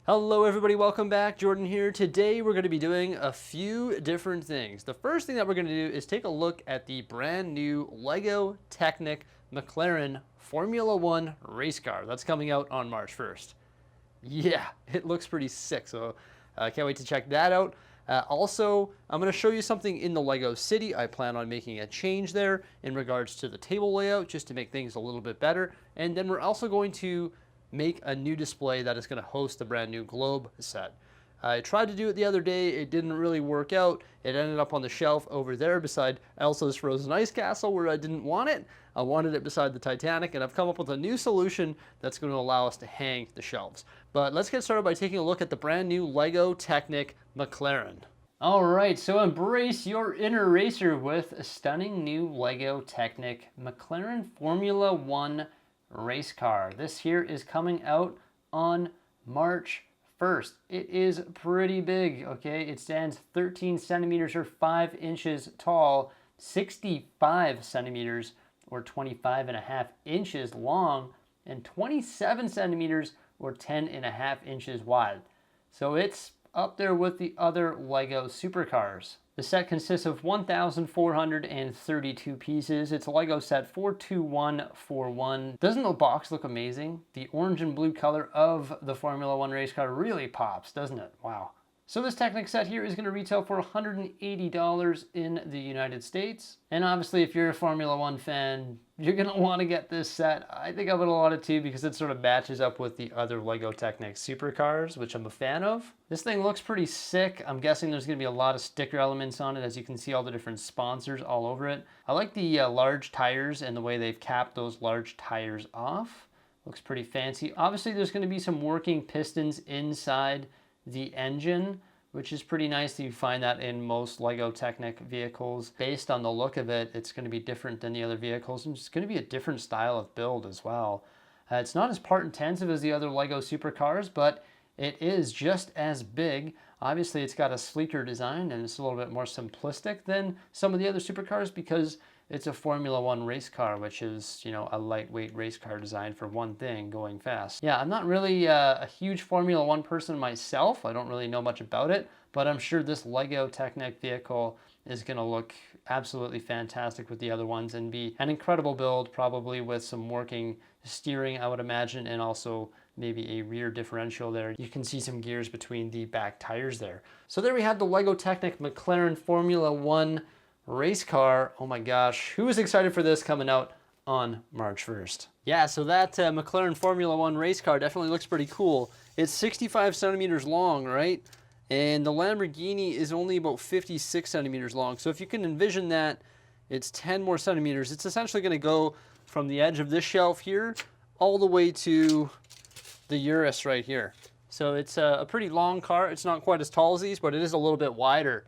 Hello everybody, welcome back. Jordan here. Today we're going to be doing a few different things. The first thing that we're going to do is take a look at the brand new LEGO Technic McLaren Formula 1 race car that's coming out on March 1st. Yeah, it looks pretty sick, so I can't wait to check that out. Also, I'm going to show you something in the LEGO City. I plan on making a change there in regards to the table layout just to make things a little bit better. And then we're also going to make a new display that is going to host the brand new globe set. I tried to do it the other day, it didn't really work out. It ended up on the shelf over there beside Elsa's Frozen Ice Castle where I didn't want it. I wanted it beside the Titanic, and I've come up with a new solution that's going to allow us to hang the shelves. But let's get started by taking a look at the brand new LEGO Technic McLaren. Alright, so embrace your inner racer with a stunning new LEGO Technic McLaren Formula 1 race car. This here is coming out on March 1st. It is pretty big, okay? It stands 13 centimeters or 5 inches tall, 65 centimeters or 25 and a half inches long, and 27 centimeters or 10 and a half inches wide. So it's up there with the other LEGO supercars. The set consists of 1,432 pieces. It's a LEGO set 42141. Doesn't the box look amazing? The orange and blue color of the Formula 1 race car really pops, doesn't it? Wow. So this Technic set here is going to retail for $180 in the United States. And obviously if you're a Formula 1 fan, you're going to want to get this set. I think I would want it too because it sort of matches up with the other LEGO Technic supercars, which I'm a fan of. This thing looks pretty sick. I'm guessing there's going to be a lot of sticker elements on it, as you can see all the different sponsors all over it. I like the large tires and the way they've capped those large tires off. Looks pretty fancy. Obviously there's going to be some working pistons inside the engine, which is pretty nice. You find that in most LEGO Technic vehicles. Based on the look of it, it's going to be different than the other vehicles, and it's going to be a different style of build as well. It's not as part intensive as the other LEGO supercars, but it is just as big. Obviously it's got a sleeker design and it's a little bit more simplistic than some of the other supercars because it's a Formula 1 race car, which is, you know, a lightweight race car designed for one thing, going fast. Yeah, I'm not really a huge Formula 1 person myself. I don't really know much about it, but I'm sure this LEGO Technic vehicle is going to look absolutely fantastic with the other ones and be an incredible build, probably with some working steering, I would imagine, and also maybe a rear differential there. You can see some gears between the back tires there. So there we have the LEGO Technic McLaren Formula 1 race car. Oh my gosh, who is excited for this coming out on March 1st? Yeah, so that McLaren Formula 1 race car definitely looks pretty cool. It's 65 centimeters long, right? And the Lamborghini is only about 56 centimeters long. So if you can envision that, it's 10 more centimeters. It's essentially going to go from the edge of this shelf here all the way to the Urus right here. So it's a pretty long car. It's not quite as tall as these, but it is a little bit wider.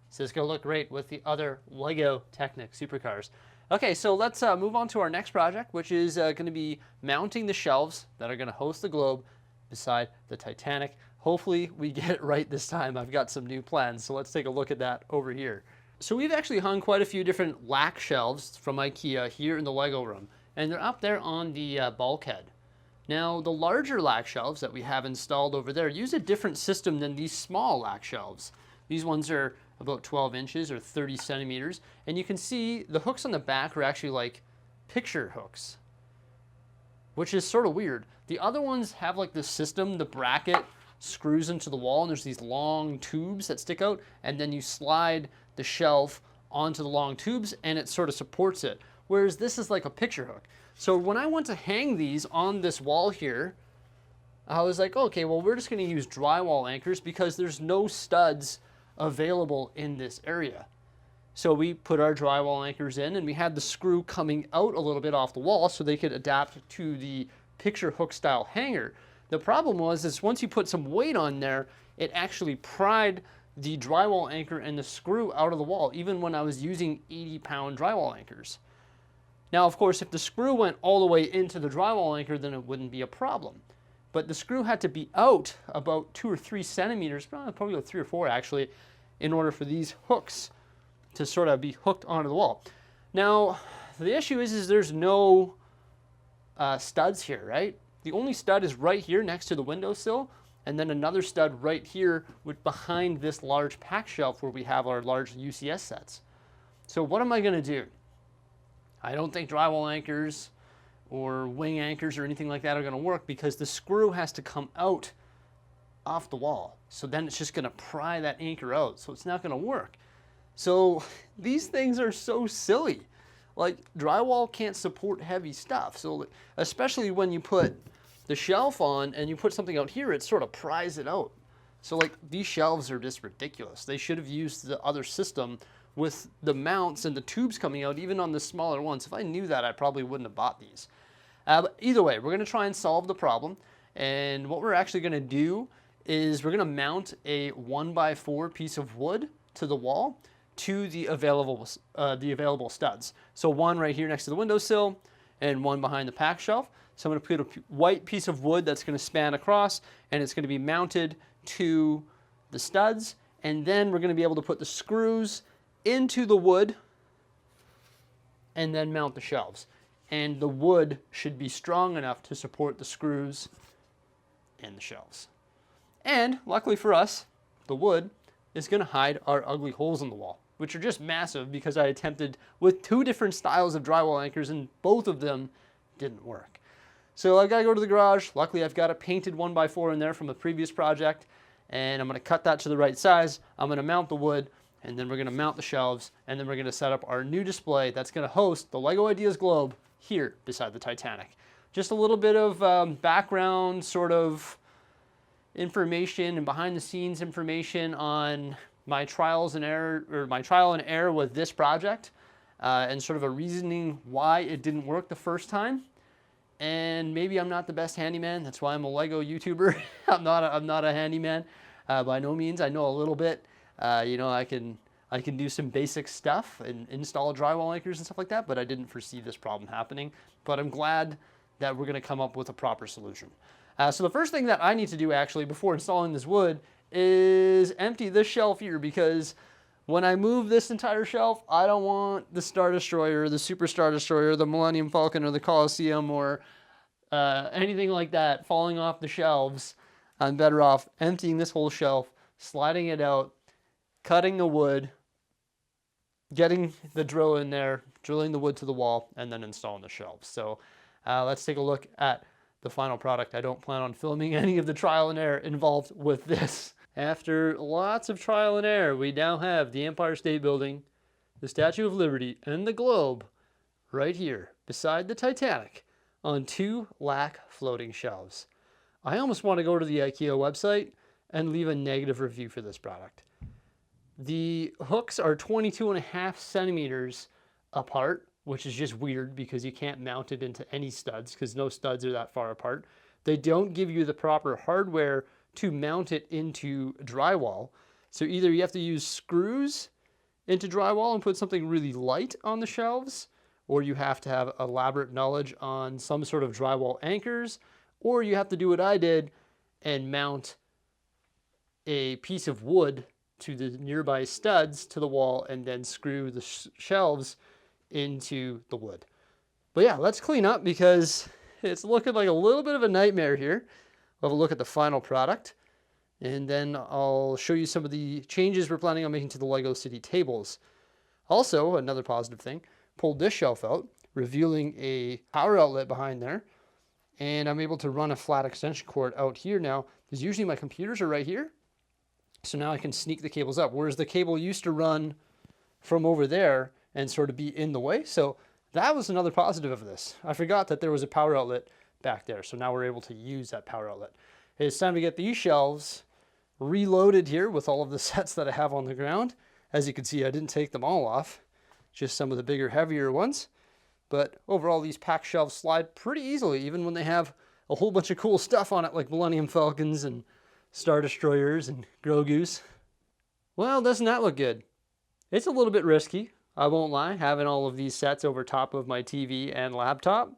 So it's going to look great with the other LEGO Technic supercars. Okay, so let's move on to our next project, which is going to be mounting the shelves that are going to host the globe beside the Titanic. Hopefully we get it right this time. I've got some new plans, so let's take a look at that over here. So we've actually hung quite a few different LAC shelves from IKEA here in the LEGO room, and they're up there on the bulkhead. Now, the larger LAC shelves that we have installed over there use a different system than these small LAC shelves. These ones are about 12 inches or 30 centimeters, and you can see the hooks on the back are actually like picture hooks, which is sort of weird. The other ones have like this system, the bracket screws into the wall and there's these long tubes that stick out, and then you slide the shelf onto the long tubes and it sort of supports it, whereas this is like a picture hook. So when I want to hang these on this wall here, I was like, okay, well, we're just going to use drywall anchors because there's no studs available in this area. So we put our drywall anchors in, and we had the screw coming out a little bit off the wall so they could adapt to the picture hook style hanger. The problem was once you put some weight on there, it actually pried the drywall anchor and the screw out of the wall, even when I was using 80-pound drywall anchors. Now, of course, if the screw went all the way into the drywall anchor, then it wouldn't be a problem. But the screw had to be out about 2 or 3 centimeters, probably about 3 or 4 actually, in order for these hooks to sort of be hooked onto the wall. Now, the issue is there's no studs here, right? The only stud is right here next to the windowsill, and then another stud right here behind this large pack shelf where we have our large UCS sets. So what am I going to do? I don't think drywall anchors or wing anchors or anything like that are going to work because the screw has to come out off the wall. So then it's just going to pry that anchor out. So it's not going to work. So these things are so silly. Like, drywall can't support heavy stuff. So especially when you put the shelf on and you put something out here, it sort of pries it out. So like, these shelves are just ridiculous. They should have used the other system with the mounts and the tubes coming out, even on the smaller ones. If I knew that, I probably wouldn't have bought these. But either way, we're going to try and solve the problem. And what we're actually going to do is we're going to mount a 1x4 piece of wood to the wall to the available studs. So one right here next to the windowsill and one behind the pack shelf. So I'm going to put a white piece of wood that's going to span across, and it's going to be mounted to the studs. And then we're going to be able to put the screws into the wood and then mount the shelves. And the wood should be strong enough to support the screws and the shelves. And luckily for us, the wood is going to hide our ugly holes in the wall, which are just massive because I attempted with 2 different styles of drywall anchors and both of them didn't work. So I gotta go to the garage. Luckily I've got a painted 1x4 in there from a previous project, and I'm gonna cut that to the right size. I'm gonna mount the wood, and then we're gonna mount the shelves, and then we're gonna set up our new display that's gonna host the LEGO Ideas Globe here beside the Titanic. Just a little bit of background sort of information and behind the scenes information on my trial and error with this project, and sort of a reasoning why it didn't work the first time. And maybe I'm not the best handyman. That's why I'm a LEGO YouTuber. I'm not a handyman by no means. I know a little bit. You know, I can do some basic stuff and install drywall anchors and stuff like that, but I didn't foresee this problem happening. But I'm glad that we're going to come up with a proper solution. So the first thing that I need to do actually before installing this wood is empty this shelf here, because when I move this entire shelf, I don't want the Star Destroyer, the Super Star Destroyer, the Millennium Falcon, or the Coliseum, or anything like that falling off the shelves. I'm better off emptying this whole shelf, sliding it out, cutting the wood, getting the drill in there, drilling the wood to the wall, and then installing the shelves. So let's take a look at the final product. I don't plan on filming any of the trial and error involved with this. After lots of trial and error, we now have the Empire State Building, the Statue of Liberty, and the globe right here beside the Titanic on 2 lac floating shelves. I almost want to go to the IKEA website and leave a negative review for this product. The hooks are 22.5 centimeters apart, which is just weird because you can't mount it into any studs because no studs are that far apart. They don't give you the proper hardware to mount it into drywall. So either you have to use screws into drywall and put something really light on the shelves, or you have to have elaborate knowledge on some sort of drywall anchors, or you have to do what I did and mount a piece of wood to the nearby studs to the wall and then screw the shelves into the wood. But yeah, let's clean up because it's looking like a little bit of a nightmare here. We'll have a look at the final product, and then I'll show you some of the changes we're planning on making to the LEGO City tables. Also, another positive thing, pulled this shelf out, revealing a power outlet behind there, and I'm able to run a flat extension cord out here now, because usually my computers are right here, so now I can sneak the cables up, whereas the cable used to run from over there and sort of be in the way. So that was another positive of this. I forgot that there was a power outlet back there, so now we're able to use that power outlet. It's time to get these shelves reloaded here with all of the sets that I have on the ground. As you can see, I didn't take them all off, just some of the bigger, heavier ones. But overall, these pack shelves slide pretty easily, even when they have a whole bunch of cool stuff on it, like Millennium Falcons and Star Destroyers and Grogu's. Well, doesn't that look good? It's a little bit risky, I won't lie, having all of these sets over top of my TV and laptop.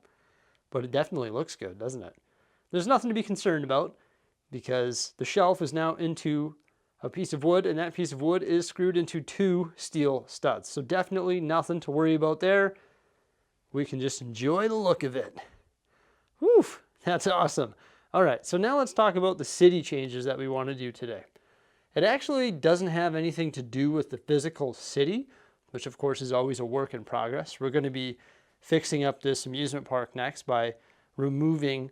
But it definitely looks good, doesn't it? There's nothing to be concerned about because the shelf is now into a piece of wood, and that piece of wood is screwed into 2 steel studs. So definitely nothing to worry about there. We can just enjoy the look of it. Whew, that's awesome. All right, so now let's talk about the city changes that we want to do today. It actually doesn't have anything to do with the physical city, which of course is always a work in progress. We're going to be fixing up this amusement park next by removing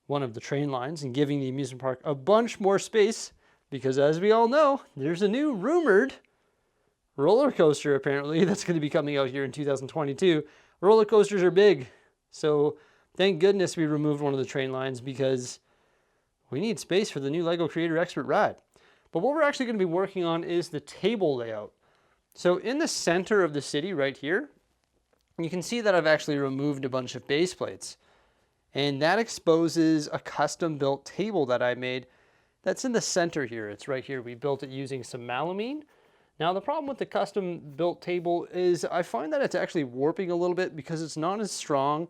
one of the train lines and giving the amusement park a bunch more space, because as we all know, there's a new rumored roller coaster apparently that's going to be coming out here in 2022. Roller coasters are big, so thank goodness we removed one of the train lines because we need space for the new LEGO Creator Expert ride. But what we're actually going to be working on is the table layout. So in the center of the city right here, you can see that I've actually removed a bunch of base plates. And that exposes a custom built table that I made that's in the center here. It's right here. We built it using some melamine. Now the problem with the custom built table is I find that it's actually warping a little bit because it's not as strong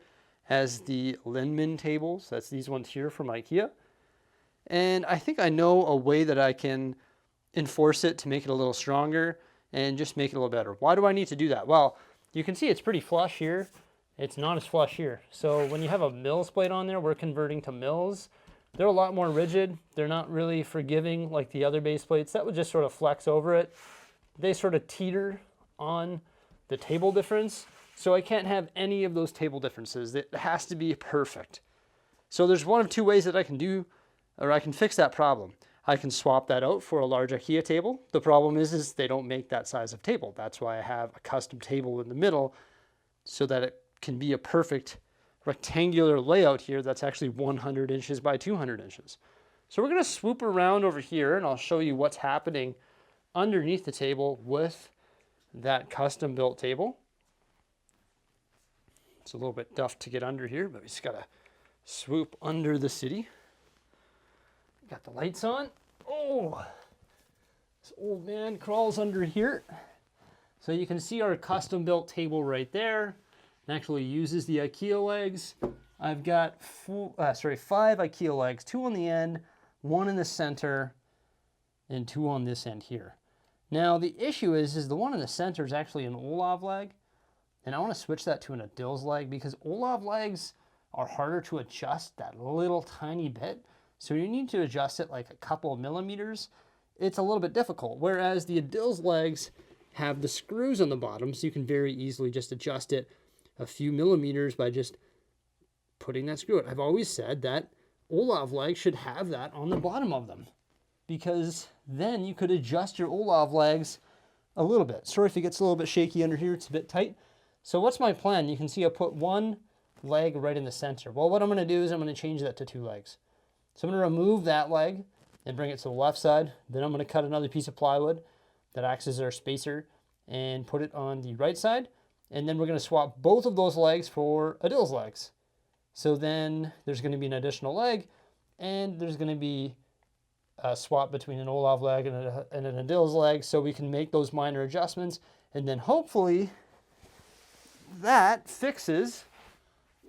as the Linman tables. That's these ones here from IKEA. And I think I know a way that I can enforce it to make it a little stronger and just make it a little better. Why do I need to do that? Well, you can see it's pretty flush here. It's not as flush here. So when you have a mills plate on there, we're converting to mills. They're a lot more rigid. They're not really forgiving like the other base plates. That would just sort of flex over it. They sort of teeter on the table difference. So I can't have any of those table differences. It has to be perfect. So there's one of two ways that I can do, or I can fix that problem. I can swap that out for a large IKEA table. The problem is they don't make that size of table. That's why I have a custom table in the middle so that it can be a perfect rectangular layout here that's actually 100 inches by 200 inches. So we're going to swoop around over here and I'll show you what's happening underneath the table with that custom built table. It's a little bit tough to get under here, but we just got to swoop under the city. Got the lights on. Oh, this old man crawls under here. So you can see our custom built table right there. It actually uses the IKEA legs. I've got 5 IKEA legs, 2 on the end, 1 in the center, and 2 on this end here. Now the issue is the one in the center is actually an Olaf leg, and I want to switch that to an Adil's leg because Olaf legs are harder to adjust that little tiny bit. So you need to adjust it like a couple of millimeters. It's a little bit difficult, whereas the Adil's legs have the screws on the bottom, so you can very easily just adjust it a few millimeters by just putting that screw in. I've always said that Olaf legs should have that on the bottom of them because then you could adjust your Olaf legs a little bit. Sorry if it gets a little bit shaky under here, it's a bit tight. So what's my plan? You can see I put 1 leg right in the center. Well, what I'm going to do is I'm going to change that to 2 legs. So I'm going to remove that leg and bring it to the left side. Then I'm going to cut another piece of plywood that acts as our spacer and put it on the right side. And then we're going to swap both of those legs for Adil's legs. So then there's going to be an additional leg and there's going to be a swap between an Olaf leg and an Adil's leg so we can make those minor adjustments. And then hopefully that fixes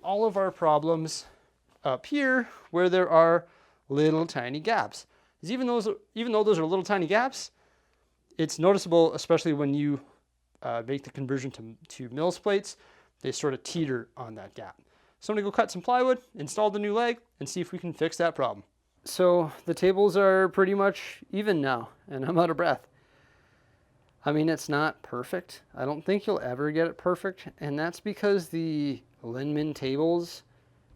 all of our problems up here where there are little tiny gaps. Because even though those are little tiny gaps, it's noticeable, especially when you make the conversion to mills plates. They sort of teeter on that gap. So I'm going to go cut some plywood, install the new leg, and see if we can fix that problem. So the tables are pretty much even now, and I'm out of breath. I mean, it's not perfect. I don't think you'll ever get it perfect, and that's because the Linman tables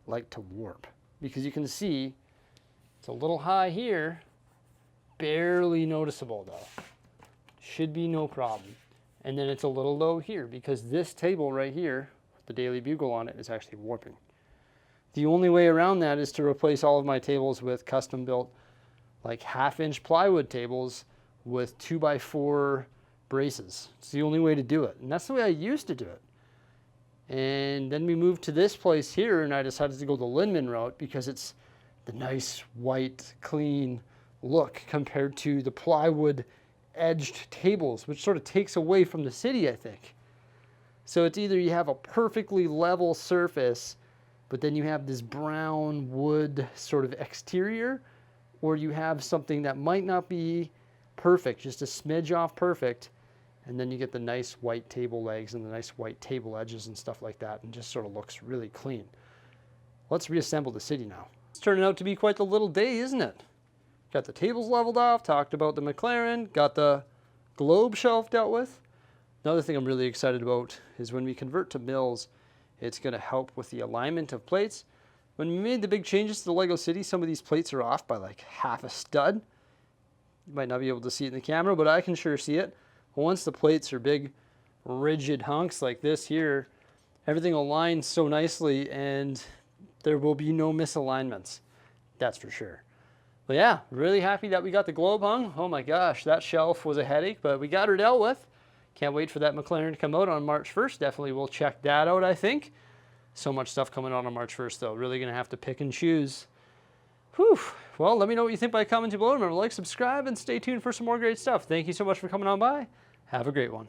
like to warp. Because you can see it's a little high here, barely noticeable though. Should be no problem. And then it's a little low here because this table right here, the Daily Bugle on it, is actually warping. The only way around that is to replace all of my tables with custom built like 1/2-inch plywood tables with 2x4 braces. It's the only way to do it. And that's the way I used to do it. And then we moved to this place here and I decided to go the Linman route because it's the nice white clean look compared to the plywood edged tables, which sort of takes away from the city, I think. So it's either you have a perfectly level surface, but then you have this brown wood sort of exterior, or you have something that might not be perfect, just a smidge off perfect, and then you get the nice white table legs and the nice white table edges and stuff like that, and just sort of looks really clean. Let's reassemble the city now. Let's turning out to be quite the little day, isn't it? Got the tables leveled off, talked about the McLaren, got the globe shelf dealt with. Another thing I'm really excited about is when we convert to mills, it's going to help with the alignment of plates. When we made the big changes to the LEGO City, some of these plates are off by like half a stud. You might not be able to see it in the camera, but I can sure see it. Once the plates are big, rigid hunks like this here, everything aligns so nicely and there will be no misalignments. That's for sure. But yeah, really happy that we got the globe hung. Oh my gosh, that shelf was a headache, but we got her dealt with. Can't wait for that McLaren to come out on March 1st. Definitely will check that out, I think. So much stuff coming on March 1st, though. Really going to have to pick and choose. Whew. Well, let me know what you think by commenting below. Remember to like, subscribe, and stay tuned for some more great stuff. Thank you so much for coming on by. Have a great one.